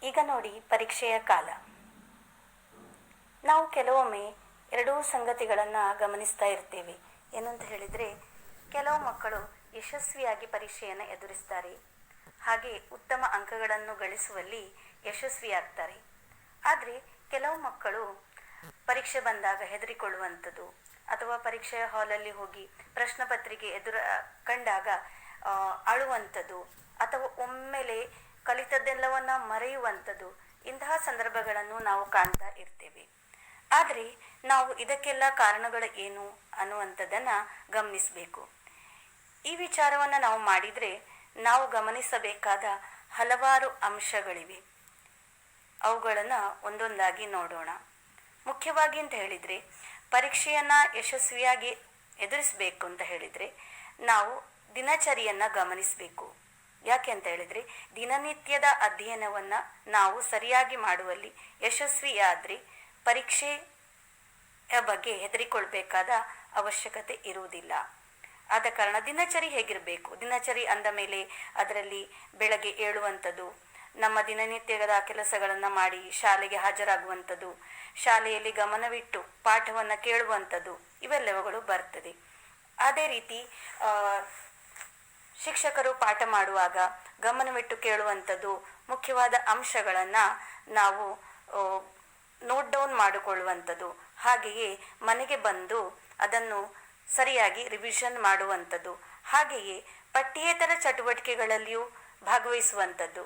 ಈಗ ನೋಡಿ ಪರೀಕ್ಷೆಯ ಕಾಲ. ನಾವು ಕೆಲವೊಮ್ಮೆ ಎರಡೂ ಸಂಗತಿಗಳನ್ನು ಗಮನಿಸ್ತಾ ಇರ್ತೇವೆ. ಏನಂತ ಹೇಳಿದರೆ, ಕೆಲವು ಮಕ್ಕಳು ಯಶಸ್ವಿಯಾಗಿ ಪರೀಕ್ಷೆಯನ್ನು ಎದುರಿಸ್ತಾರೆ, ಹಾಗೆ ಉತ್ತಮ ಅಂಕಗಳನ್ನು ಗಳಿಸುವಲ್ಲಿ ಯಶಸ್ವಿಯಾಗ್ತಾರೆ. ಆದರೆ ಕೆಲವು ಮಕ್ಕಳು ಪರೀಕ್ಷೆ ಬಂದಾಗ ಹೆದರಿಕೊಳ್ಳುವಂಥದ್ದು, ಅಥವಾ ಪರೀಕ್ಷೆಯ ಹಾಲಲ್ಲಿ ಹೋಗಿ ಪ್ರಶ್ನೆ ಪತ್ರಿಕೆ ಕಂಡಾಗ ಅಳುವಂಥದ್ದು, ಅಥವಾ ಒಮ್ಮೆಲೆ ಕಲಿತದ್ದೆಲ್ಲವನ್ನ ಮರೆಯುವಂಥದ್ದು, ಇಂತಹ ಸಂದರ್ಭಗಳನ್ನು ನಾವು ಕಾಣ್ತಾ ಇರ್ತೇವೆ. ಆದರೆ ನಾವು ಇದಕ್ಕೆಲ್ಲ ಕಾರಣಗಳು ಏನು ಅನ್ನುವಂಥದ್ದನ್ನು ಗಮನಿಸಬೇಕು. ಈ ವಿಚಾರವನ್ನು ನಾವು ಮಾಡಿದರೆ ನಾವು ಗಮನಿಸಬೇಕಾದ ಹಲವಾರು ಅಂಶಗಳಿವೆ. ಅವುಗಳನ್ನು ಒಂದೊಂದಾಗಿ ನೋಡೋಣ. ಮುಖ್ಯವಾಗಿ ಅಂತ ಹೇಳಿದರೆ, ಪರೀಕ್ಷೆಯನ್ನು ಯಶಸ್ವಿಯಾಗಿ ಎದುರಿಸಬೇಕು ಅಂತ ಹೇಳಿದರೆ ನಾವು ದಿನಚರಿಯನ್ನು ಗಮನಿಸಬೇಕು. ಯಾಕೆ ಅಂತ ಹೇಳಿದರೆ, ದಿನನಿತ್ಯದ ಅಧ್ಯಯನವನ್ನು ನಾವು ಸರಿಯಾಗಿ ಮಾಡುವಲ್ಲಿ ಯಶಸ್ವಿಯಾದರೆ ಪರೀಕ್ಷೆಯ ಬಗ್ಗೆ ಹೆದರಿಕೊಳ್ಬೇಕಾದ ಅವಶ್ಯಕತೆ ಇರುವುದಿಲ್ಲ. ಆದ ಕಾರಣ ದಿನಚರಿ ಹೇಗಿರಬೇಕು? ದಿನಚರಿ ಅಂದ ಮೇಲೆ ಅದರಲ್ಲಿ ಬೆಳಗ್ಗೆ ಏಳುವಂಥದ್ದು, ನಮ್ಮ ದಿನನಿತ್ಯದ ಕೆಲಸಗಳನ್ನು ಮಾಡಿ ಶಾಲೆಗೆ ಹಾಜರಾಗುವಂಥದ್ದು, ಶಾಲೆಯಲ್ಲಿ ಗಮನವಿಟ್ಟು ಪಾಠವನ್ನು ಕೇಳುವಂಥದ್ದು, ಇವೆಲ್ಲವುಗಳು ಬರ್ತದೆ. ಅದೇ ರೀತಿ ಶಿಕ್ಷಕರು ಪಾಠ ಮಾಡುವಾಗ ಗಮನವಿಟ್ಟು ಕೇಳುವಂಥದ್ದು, ಮುಖ್ಯವಾದ ಅಂಶಗಳನ್ನು ನಾವು ನೋಟ್ ಡೌನ್ ಮಾಡಿಕೊಳ್ಳುವಂಥದ್ದು, ಹಾಗೆಯೇ ಮನೆಗೆ ಬಂದು ಅದನ್ನು ಸರಿಯಾಗಿ ರಿವಿಷನ್ ಮಾಡುವಂಥದ್ದು, ಹಾಗೆಯೇ ಪಠ್ಯೇತರ ಚಟುವಟಿಕೆಗಳಲ್ಲಿಯೂ ಭಾಗವಹಿಸುವಂಥದ್ದು.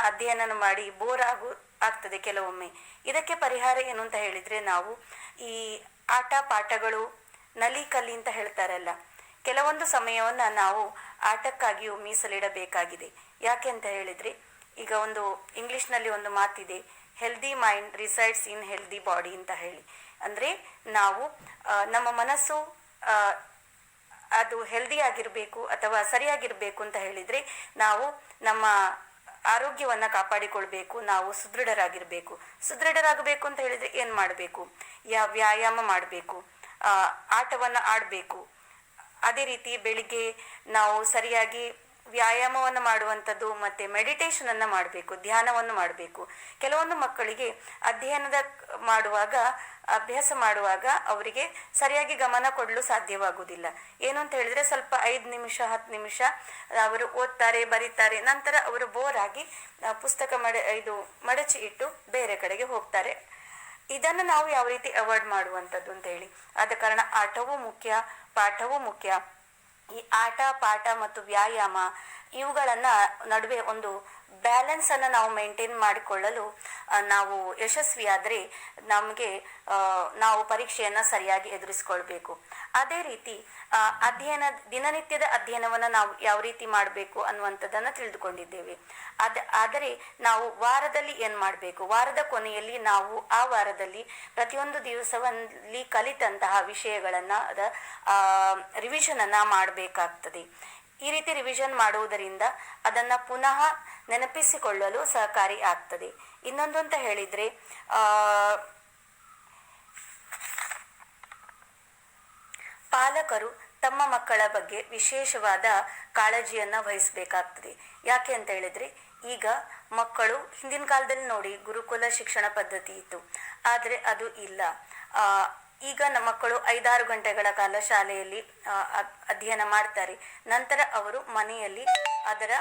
ಅಧ್ಯಯನ ಮಾಡಿ ಬೋರ್ ಆಗ್ತದೆ ಕೆಲವೊಮ್ಮೆ. ಇದಕ್ಕೆ ಪರಿಹಾರ ಏನು ಅಂತ ಹೇಳಿದರೆ, ನಾವು ಈ ಆಟ ಪಾಠಗಳು ನಲಿ ಕಲಿ ಅಂತ ಹೇಳ್ತಾರಲ್ಲ, ಕೆಲವೊಂದು ಸಮಯವನ್ನು ನಾವು ಆಟಕ್ಕಾಗಿಯೂ ಮೀಸಲಿಡಬೇಕಾಗಿದೆ. ಯಾಕೆ ಅಂತ ಹೇಳಿದರೆ, ಈಗ ಒಂದು ಇಂಗ್ಲಿಷ್ನಲ್ಲಿ ಒಂದು ಮಾತಿದೆ, ಹೆಲ್ದಿ ಮೈಂಡ್ ರಿಸೈಡ್ಸ್ ಇನ್ ಹೆಲ್ದಿ ಬಾಡಿ ಅಂತ ಹೇಳಿ. ಅಂದರೆ ನಾವು ನಮ್ಮ ಮನಸ್ಸು ಅದು ಹೆಲ್ದಿ ಆಗಿರಬೇಕು ಅಥವಾ ಸರಿಯಾಗಿರಬೇಕು ಅಂತ ಹೇಳಿದರೆ ನಾವು ನಮ್ಮ ಆರೋಗ್ಯವನ್ನು ಕಾಪಾಡಿಕೊಳ್ಬೇಕು, ನಾವು ಸುದೃಢರಾಗಬೇಕು ಅಂತ ಹೇಳಿದರೆ ಏನು ಮಾಡಬೇಕು? ವ್ಯಾಯಾಮ ಮಾಡಬೇಕು, ಆಟವನ್ನು ಆಡಬೇಕು. ಅದೇ ರೀತಿ ಬೆಳಿಗ್ಗೆ ನಾವು ಸರಿಯಾಗಿ ವ್ಯಾಯಾಮವನ್ನು ಮಾಡುವಂಥದ್ದು ಮತ್ತು ಮೆಡಿಟೇಷನನ್ನು ಮಾಡಬೇಕು, ಧ್ಯಾನವನ್ನು ಮಾಡಬೇಕು. ಕೆಲವೊಂದು ಮಕ್ಕಳಿಗೆ ಅಭ್ಯಾಸ ಮಾಡುವಾಗ ಅವರಿಗೆ ಸರಿಯಾಗಿ ಗಮನ ಕೊಡಲು ಸಾಧ್ಯವಾಗುವುದಿಲ್ಲ. ಏನು ಅಂತ ಹೇಳಿದರೆ, ಸ್ವಲ್ಪ 5 ನಿಮಿಷ 10 ನಿಮಿಷ ಅವರು ಓದ್ತಾರೆ, ಬರೀತಾರೆ, ನಂತರ ಅವರು ಬೋರ್ ಆಗಿ ಪುಸ್ತಕ ಮಡಚಿ ಇಟ್ಟು ಬೇರೆ ಕಡೆಗೆ ಹೋಗ್ತಾರೆ. ಇದನ್ನು ನಾವು ಯಾವ ರೀತಿ ಅವಾಯ್ಡ್ ಮಾಡುವಂಥದ್ದು ಅಂತ ಹೇಳಿ. ಆದ ಕಾರಣ ಆಟವೂ ಮುಖ್ಯ, ಪಾಠವೂ ಮುಖ್ಯ. ಈ ಆಟ ಪಾಠ ಮತ್ತು ವ್ಯಾಯಾಮ ಇವುಗಳನ್ನು ನಡುವೆ ಒಂದು ಬ್ಯಾಲೆನ್ಸನ್ನು ನಾವು ಮೇಂಟೈನ್ ಮಾಡಿಕೊಳ್ಳಲು ನಾವು ಯಶಸ್ವಿಯಾದರೆ ನಾವು ಪರೀಕ್ಷೆಯನ್ನು ಸರಿಯಾಗಿ ಎದುರಿಸ್ಕೊಳ್ಬೇಕು. ಅದೇ ರೀತಿ ದಿನನಿತ್ಯದ ಅಧ್ಯಯನವನ್ನು ನಾವು ಯಾವ ರೀತಿ ಮಾಡಬೇಕು ಅನ್ನುವಂಥದ್ದನ್ನು ತಿಳಿದುಕೊಂಡಿದ್ದೇವೆ. ಆದರೆ ನಾವು ವಾರದಲ್ಲಿ ಏನು ಮಾಡಬೇಕು? ವಾರದ ಕೊನೆಯಲ್ಲಿ ನಾವು ಆ ವಾರದಲ್ಲಿ ಪ್ರತಿಯೊಂದು ದಿವಸದಲ್ಲಿ ಕಲಿತಂತಹ ವಿಷಯಗಳನ್ನು ರಿವಿಷನನ್ನು ಮಾಡಬೇಕಾಗ್ತದೆ. ಈ ರೀತಿ ರಿವಿಷನ್ ಮಾಡುವುದರಿಂದ ಅದನ್ನು ಪುನಃ ನೆನಪಿಸಿಕೊಳ್ಳಲು ಸಹಕಾರಿ ಆಗ್ತದೆ. ಇನ್ನೊಂದು ಅಂತ ಹೇಳಿದರೆ, ಪಾಲಕರು ತಮ್ಮ ಮಕ್ಕಳ ಬಗ್ಗೆ ವಿಶೇಷವಾದ ಕಾಳಜಿಯನ್ನು ವಹಿಸಬೇಕಾಗ್ತದೆ. ಯಾಕೆ ಅಂತ ಹೇಳಿದರೆ, ಈಗ ಮಕ್ಕಳು ಹಿಂದಿನ ಕಾಲದಲ್ಲಿ ನೋಡಿ ಗುರುಕುಲ ಶಿಕ್ಷಣ ಪದ್ಧತಿ ಇತ್ತು, ಆದರೆ ಅದು ಇಲ್ಲ. ಈಗ ನಮ್ಮ ಮಕ್ಕಳು 5-6 ಗಂಟೆಗಳ ಕಾಲ ಶಾಲೆಯಲ್ಲಿ ಅಧ್ಯಯನ ಮಾಡ್ತಾರೆ. ನಂತರ ಅವರು ಮನೆಯಲ್ಲಿ ಅದರ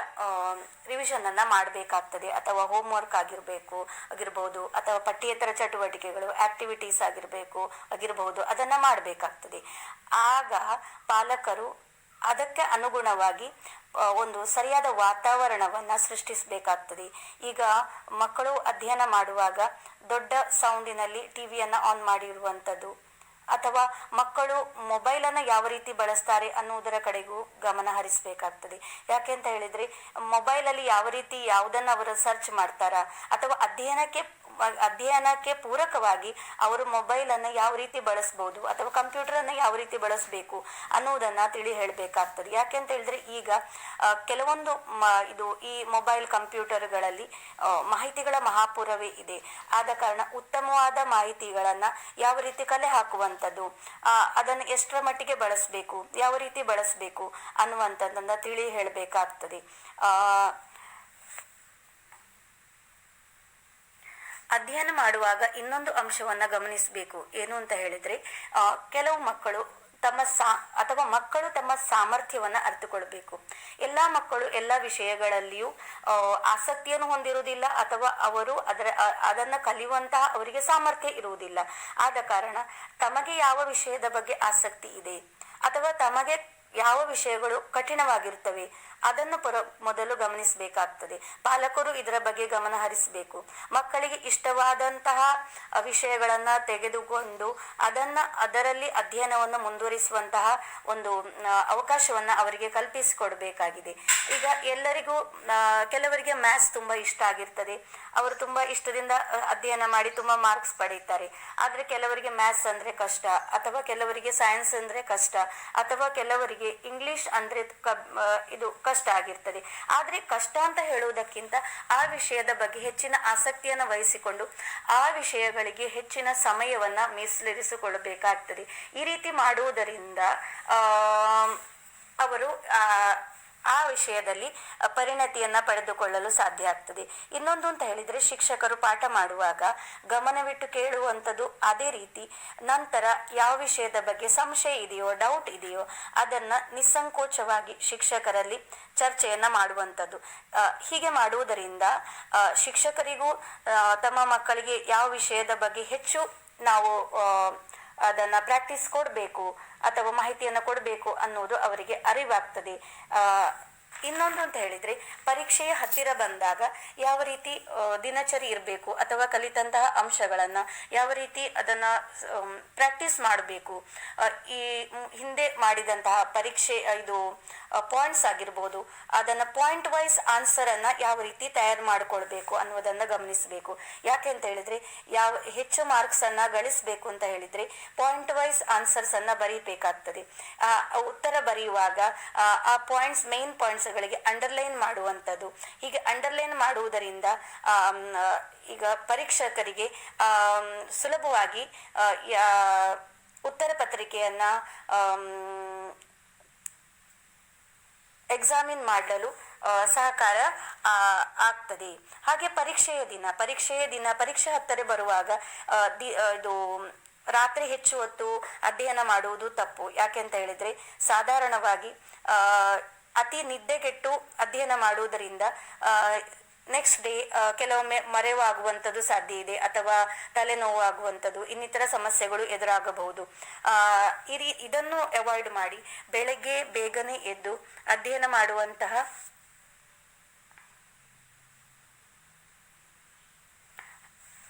ರಿವಿಷನನ್ನು ಮಾಡಬೇಕಾಗ್ತದೆ. ಅಥವಾ ಹೋಮ್ವರ್ಕ್ ಆಗಿರ್ಬೋದು, ಅಥವಾ ಪಠ್ಯೇತರ ಚಟುವಟಿಕೆಗಳು ಆಕ್ಟಿವಿಟೀಸ್ ಆಗಿರ್ಬೋದು, ಅದನ್ನು ಮಾಡಬೇಕಾಗ್ತದೆ. ಆಗ ಪಾಲಕರು ಅದಕ್ಕೆ ಅನುಗುಣವಾಗಿ ಒಂದು ಸರಿಯಾದ ವಾತಾವರಣವನ್ನು ಸೃಷ್ಟಿಸಬೇಕಾಗ್ತದೆ. ಈಗ ಮಕ್ಕಳು ಅಧ್ಯಯನ ಮಾಡುವಾಗ ದೊಡ್ಡ ಸೌಂಡಿನಲ್ಲಿ ಟಿವಿಯನ್ನು ಆನ್ ಮಾಡಿರುವಂಥದ್ದು, ಅಥವಾ ಮಕ್ಕಳು ಮೊಬೈಲನ್ನು ಯಾವ ರೀತಿ ಬಳಸ್ತಾರೆ ಅನ್ನುವುದರ ಕಡೆಗೂ ಗಮನ ಹರಿಸಬೇಕಾಗ್ತದೆ. ಯಾಕೆ ಅಂತ ಹೇಳಿದರೆ, ಮೊಬೈಲಲ್ಲಿ ಯಾವ ರೀತಿ ಯಾವುದನ್ನು ಅವರು ಸರ್ಚ್ ಮಾಡ್ತಾರಾ, ಅಥವಾ ಅಧ್ಯಯನಕ್ಕೆ ಪೂರಕವಾಗಿ ಅವರು ಮೊಬೈಲನ್ನು ಯಾವ ರೀತಿ ಬಳಸ್ಬೋದು, ಅಥವಾ ಕಂಪ್ಯೂಟರನ್ನು ಯಾವ ರೀತಿ ಬಳಸಬೇಕು ಅನ್ನುವುದನ್ನು ತಿಳಿ ಹೇಳಬೇಕಾಗ್ತದೆ. ಯಾಕೆ ಅಂತ ಹೇಳಿದ್ರೆ, ಈಗ ಕೆಲವೊಂದು ಈ ಮೊಬೈಲ್ ಕಂಪ್ಯೂಟರ್ಗಳಲ್ಲಿ ಮಾಹಿತಿಗಳ ಮಹಾಪೂರವೇ ಇದೆ. ಆದ ಕಾರಣ ಉತ್ತಮವಾದ ಮಾಹಿತಿಗಳನ್ನು ಯಾವ ರೀತಿ ಕಲೆ ಹಾಕುವಂಥದ್ದು, ಅದನ್ನು ಎಷ್ಟರ ಮಟ್ಟಿಗೆ ಬಳಸಬೇಕು, ಯಾವ ರೀತಿ ಬಳಸಬೇಕು ಅನ್ನುವಂಥದ್ದನ್ನು ತಿಳಿ ಹೇಳಬೇಕಾಗ್ತದೆ. ಅಧ್ಯಯನ ಮಾಡುವಾಗ ಇನ್ನೊಂದು ಅಂಶವನ್ನ ಗಮನಿಸಬೇಕು. ಏನು ಅಂತ ಹೇಳಿದ್ರೆ, ಕೆಲವು ಮಕ್ಕಳು ಮಕ್ಕಳು ತಮ್ಮ ಸಾಮರ್ಥ್ಯವನ್ನ ಅರಿತುಕೊಳ್ಬೇಕು. ಎಲ್ಲಾ ಮಕ್ಕಳು ಎಲ್ಲ ವಿಷಯಗಳಲ್ಲಿಯೂ ಆಸಕ್ತಿಯನ್ನು ಹೊಂದಿರುವುದಿಲ್ಲ, ಅಥವಾ ಅವರು ಅದನ್ನ ಕಲಿಯುವಂತಹ ಅವರಿಗೆ ಸಾಮರ್ಥ್ಯ ಇರುವುದಿಲ್ಲ. ಆದ ಕಾರಣ ತಮಗೆ ಯಾವ ವಿಷಯದ ಬಗ್ಗೆ ಆಸಕ್ತಿ ಇದೆ ಅಥವಾ ತಮಗೆ ಯಾವ ವಿಷಯಗಳು ಕಠಿಣವಾಗಿರುತ್ತವೆ ಅದನ್ನು ಮೊದಲು ಗಮನಿಸಬೇಕಾಗ್ತದೆ. ಪಾಲಕರು ಇದರ ಬಗ್ಗೆ ಗಮನ ಹರಿಸಬೇಕು. ಮಕ್ಕಳಿಗೆ ಇಷ್ಟವಾದಂತಹ ವಿಷಯಗಳನ್ನ ತೆಗೆದುಕೊಂಡು ಅದರಲ್ಲಿ ಅಧ್ಯಯನವನ್ನು ಮುಂದುವರಿಸುವಂತಹ ಒಂದು ಅವಕಾಶವನ್ನ ಅವರಿಗೆ ಕಲ್ಪಿಸಿಕೊಡ್ಬೇಕಾಗಿದೆ. ಈಗ ಎಲ್ಲರಿಗೂ ಕೆಲವರಿಗೆ ಮ್ಯಾಥ್ಸ್ ತುಂಬಾ ಇಷ್ಟ ಆಗಿರ್ತದೆ, ಅವರು ತುಂಬಾ ಇಷ್ಟದಿಂದ ಅಧ್ಯಯನ ಮಾಡಿ ತುಂಬಾ ಮಾರ್ಕ್ಸ್ ಪಡೀತಾರೆ. ಆದ್ರೆ ಕೆಲವರಿಗೆ ಮ್ಯಾಥ್ಸ್ ಅಂದ್ರೆ ಕಷ್ಟ, ಅಥವಾ ಕೆಲವರಿಗೆ ಸೈನ್ಸ್ ಅಂದ್ರೆ ಕಷ್ಟ, ಅಥವಾ ಕೆಲವರಿಗೆ ಇಂಗ್ಲಿಷ್ ಅಂದ್ರೆ ಇದು ಕಷ್ಟ ಆಗಿರ್ತದೆ. ಆದ್ರೆ ಕಷ್ಟ ಅಂತ ಹೇಳುವುದಕ್ಕಿಂತ ಆ ವಿಷಯದ ಬಗ್ಗೆ ಹೆಚ್ಚಿನ ಆಸಕ್ತಿಯನ್ನು ವಹಿಸಿಕೊಂಡು ಆ ವಿಷಯಗಳಿಗೆ ಹೆಚ್ಚಿನ ಸಮಯವನ್ನ ಮೀಸಲಿರಿಸಿಕೊಳ್ಳಬೇಕಾಗ್ತದೆ. ಈ ರೀತಿ ಮಾಡುವುದರಿಂದ ಅವರು ಆ ವಿಷಯದಲ್ಲಿ ಪರಿಣತಿಯನ್ನ ಪಡೆದುಕೊಳ್ಳಲು ಸಾಧ್ಯ ಆಗ್ತದೆ. ಇನ್ನೊಂದು ಅಂತ ಹೇಳಿದ್ರೆ, ಶಿಕ್ಷಕರು ಪಾಠ ಮಾಡುವಾಗ ಗಮನವಿಟ್ಟು ಕೇಳುವಂಥದ್ದು. ಅದೇ ರೀತಿ ನಂತರ ಯಾವ ವಿಷಯದ ಬಗ್ಗೆ ಸಂಶಯ ಇದೆಯೋ, ಡೌಟ್ ಇದೆಯೋ ಅದನ್ನ ನಿಸ್ಸಂಕೋಚವಾಗಿ ಶಿಕ್ಷಕರಲ್ಲಿ ಚರ್ಚೆಯನ್ನ ಮಾಡುವಂಥದ್ದು. ಹೀಗೆ ಮಾಡುವುದರಿಂದ ಶಿಕ್ಷಕರಿಗೂ ತಮ್ಮ ಮಕ್ಕಳಿಗೆ ಯಾವ ವಿಷಯದ ಬಗ್ಗೆ ಹೆಚ್ಚು ನಾವು ಅದನ್ನ ಪ್ರಾಕ್ಟೀಸ್ ಕೊಡಬೇಕು ಅಥವಾ ಮಾಹಿತಿಯನ್ನು ಕೊಡಬೇಕು ಅನ್ನೋದು ಅವರಿಗೆ ಅರಿವಾಗ್ತದೆ. ಇನ್ನೊಂದು ಅಂತ ಹೇಳಿದ್ರೆ, ಪರೀಕ್ಷೆಯ ಹತ್ತಿರ ಬಂದಾಗ ಯಾವ ರೀತಿ ದಿನಚರಿ ಇರಬೇಕು ಅಥವಾ ಕಲಿತಂತಹ ಅಂಶಗಳನ್ನ ಯಾವ ರೀತಿ ಅದನ್ನ ಪ್ರಾಕ್ಟೀಸ್ ಮಾಡಬೇಕು, ಈ ಹಿಂದೆ ಮಾಡಿದಂತಹ ಪರೀಕ್ಷೆ ಇದು ಪಾಯಿಂಟ್ಸ್ ಆಗಿರ್ಬೋದು, ಅದನ್ನ ಪಾಯಿಂಟ್ ವೈಸ್ ಆನ್ಸರ್ ಅನ್ನ ಯಾವ ರೀತಿ ತಯಾರು ಮಾಡಿಕೊಳ್ಬೇಕು ಅನ್ನೋದನ್ನ ಗಮನಿಸಬೇಕು. ಯಾಕೆ ಅಂತ ಹೇಳಿದ್ರೆ, ಹೆಚ್ಚು ಮಾರ್ಕ್ಸ್ ಅನ್ನ ಗಳಿಸಬೇಕು ಅಂತ ಹೇಳಿದ್ರೆ ಪಾಯಿಂಟ್ ವೈಸ್ ಆನ್ಸರ್ಸ್ ಅನ್ನ ಬರೀಬೇಕಾಗ್ತದೆ. ಉತ್ತರ ಬರೆಯುವಾಗ ಆ ಪಾಯಿಂಟ್ಸ್, ಮೇನ್ ಪಾಯಿಂಟ್ಸ್ ಗಳಿಗೆ ಅಂಡರ್ಲೈನ್ ಮಾಡುವಂಥದ್ದು. ಹೀಗೆ ಅಂಡರ್ಲೈನ್ ಮಾಡುವುದರಿಂದ ಈಗ ಪರೀಕ್ಷಕರಿಗೆ ಸುಲಭವಾಗಿ ಉತ್ತರ ಪತ್ರಿಕೆಯನ್ನ ಎಕ್ಸಾಮಿನ್ ಮಾಡಲು ಸಹಕಾರ ಆಗ್ತದೆ. ಹಾಗೆ ಪರೀಕ್ಷೆಯ ದಿನ ಪರೀಕ್ಷೆ ಹತ್ತಿರ ಬರುವಾಗ ಇದು ರಾತ್ರಿ ಹೆಚ್ಚು ಹೊತ್ತು ಅಧ್ಯಯನ ಮಾಡುವುದು ತಪ್ಪು. ಯಾಕೆ ಅಂತ ಹೇಳಿದ್ರೆ, ಸಾಧಾರಣವಾಗಿ ಅತಿ ನಿದ್ದೆಗೆಟ್ಟು ಅಧ್ಯಯನ ಮಾಡುವುದರಿಂದ ನೆಕ್ಸ್ಟ್ ಡೇ ಕೆಲವೊಮ್ಮೆ ಮರೆವಾಗುವಂಥದ್ದು ಸಾಧ್ಯ ಇದೆ, ಅಥವಾ ತಲೆನೋವು ಆಗುವಂಥದ್ದು, ಇನ್ನಿತರ ಸಮಸ್ಯೆಗಳು ಎದುರಾಗಬಹುದು. ಇದನ್ನು ಅವಾಯ್ಡ್ ಮಾಡಿ ಬೆಳಗ್ಗೆ ಬೇಗನೆ ಎದ್ದು ಅಧ್ಯಯನ ಮಾಡುವಂತಹ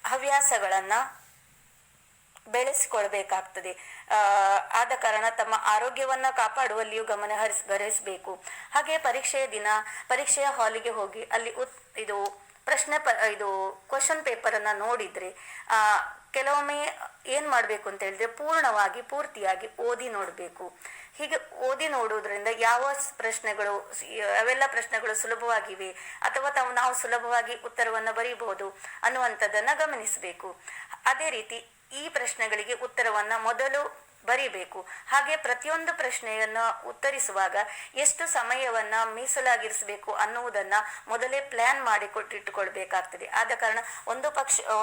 ಹವ್ಯಾಸಗಳನ್ನ ಬೆಳೆಸಿಕೊಳ್ಬೇಕಾಗ್ತದೆ. ಆದ ಕಾರಣ ತಮ್ಮ ಆರೋಗ್ಯವನ್ನ ಕಾಪಾಡುವಲ್ಲಿಯೂ ಗಮನ ಹರಿಸಬೇಕು. ಹಾಗೆ ಪರೀಕ್ಷೆಯ ಹಾಲಿಗೆ ಹೋಗಿ ಅಲ್ಲಿ ಇದು ಕ್ವಶನ್ ಪೇಪರ್ ಅನ್ನ ನೋಡಿದ್ರೆ ಕೆಲವೊಮ್ಮೆ ಏನ್ ಮಾಡ್ಬೇಕು ಅಂತ ಹೇಳಿದ್ರೆ, ಪೂರ್ತಿಯಾಗಿ ಓದಿ ನೋಡ್ಬೇಕು. ಹೀಗೆ ಓದಿ ನೋಡುವುದರಿಂದ ಯಾವೆಲ್ಲ ಪ್ರಶ್ನೆಗಳು ಸುಲಭವಾಗಿವೆ ಅಥವಾ ನಾವು ಸುಲಭವಾಗಿ ಉತ್ತರವನ್ನು ಬರೀಬಹುದು ಅನ್ನುವಂಥದ್ದನ್ನ ಗಮನಿಸಬೇಕು. ಅದೇ ರೀತಿ ಈ ಪ್ರಶ್ನೆಗಳಿಗೆ ಉತ್ತರವನ್ನ ಮೊದಲು ಬರೀಬೇಕು. ಹಾಗೆ ಪ್ರತಿಯೊಂದು ಪ್ರಶ್ನೆಯನ್ನ ಉತ್ತರಿಸುವಾಗ ಎಷ್ಟು ಸಮಯವನ್ನ ಮೀಸಲಾಗಿರಿಸಬೇಕು ಅನ್ನುವುದನ್ನ ಮೊದಲೇ ಪ್ಲಾನ್ ಮಾಡಿಕೊಟ್ಟಿಟ್ಟುಕೊಳ್ಬೇಕಾಗ್ತದೆ. ಆದ ಕಾರಣ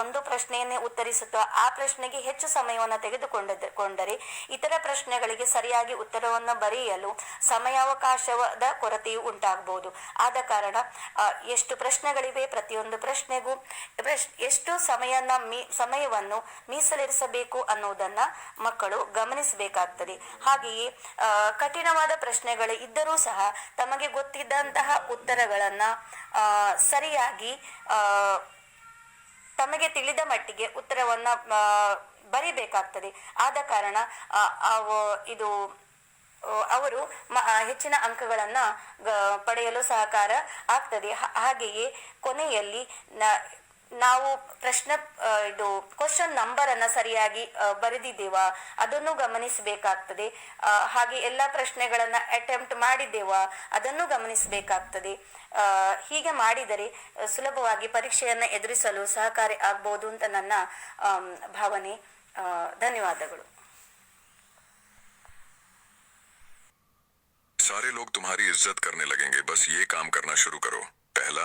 ಒಂದು ಪ್ರಶ್ನೆಯನ್ನೇ ಉತ್ತರಿಸುತ್ತಾ ಆ ಪ್ರಶ್ನೆಗೆ ಹೆಚ್ಚು ಸಮಯವನ್ನು ತೆಗೆದುಕೊಂಡರೆ ಇತರ ಪ್ರಶ್ನೆಗಳಿಗೆ ಸರಿಯಾಗಿ ಉತ್ತರವನ್ನು ಬರೆಯಲು ಸಮಯಾವಕಾಶದ ಕೊರತೆಯು ಉಂಟಾಗಬಹುದು. ಆದ ಕಾರಣ ಎಷ್ಟು ಪ್ರಶ್ನೆಗಳಿವೆ, ಪ್ರತಿಯೊಂದು ಪ್ರಶ್ನೆಗೂ ಎಷ್ಟು ಸಮಯವನ್ನು ಮೀಸಲಿರಿಸಬೇಕು ಅನ್ನುವುದನ್ನ ಮಕ್ಕಳು ಗಮನಿಸಬೇಕಾಗ್ತದೆ. ಹಾಗೆಯೇ ಕಠಿಣವಾದ ಪ್ರಶ್ನೆಗಳು ಇದ್ದರೂ ಸಹ ತಮಗೆ ಗೊತ್ತಿದ್ದಂತಹ ಉತ್ತರಗಳನ್ನ ಸರಿಯಾಗಿ ತಮಗೆ ತಿಳಿದ ಮಟ್ಟಿಗೆ ಉತ್ತರವನ್ನ ಬರಿಬೇಕಾಗ್ತದೆ. ಆದ ಕಾರಣ ಅವರು ಹೆಚ್ಚಿನ ಅಂಕಗಳನ್ನ ಪಡೆಯಲು ಸಹಕಾರ ಆಗ್ತದೆ. ಹಾಗೆಯೇ ಕೊನೆಯಲ್ಲಿ ನಾವು ಕ್ವಶನ್ ನಂಬರ್ ಅನ್ನ ಸರಿಯಾಗಿ ಬರೆದಿದ್ದೇವಾ ಅದನ್ನು ಗಮನಿಸಬೇಕಾಗ್ತದೆ. ಹಾಗೆ ಎಲ್ಲ ಪ್ರಶ್ನೆಗಳನ್ನ ಅಟೆಂಪ್ಟ್ ಮಾಡಿದ್ದೇವಾ ಅದನ್ನು ಗಮನಿಸಬೇಕಾಗ್ತದೆ. ಹೀಗೆ ಮಾಡಿದರೆ ಸುಲಭವಾಗಿ ಪರೀಕ್ಷೆಯನ್ನ ಎದುರಿಸಲು ಸಹಕಾರಿ ಆಗ್ಬಹುದು ಅಂತ ನನ್ನ ಭಾವನೆ. ಧನ್ಯವಾದಗಳು. सारे लोग तुम्हारी इज्जत करने लगेंगे, बस ये काम करना शुरू करो. पहला,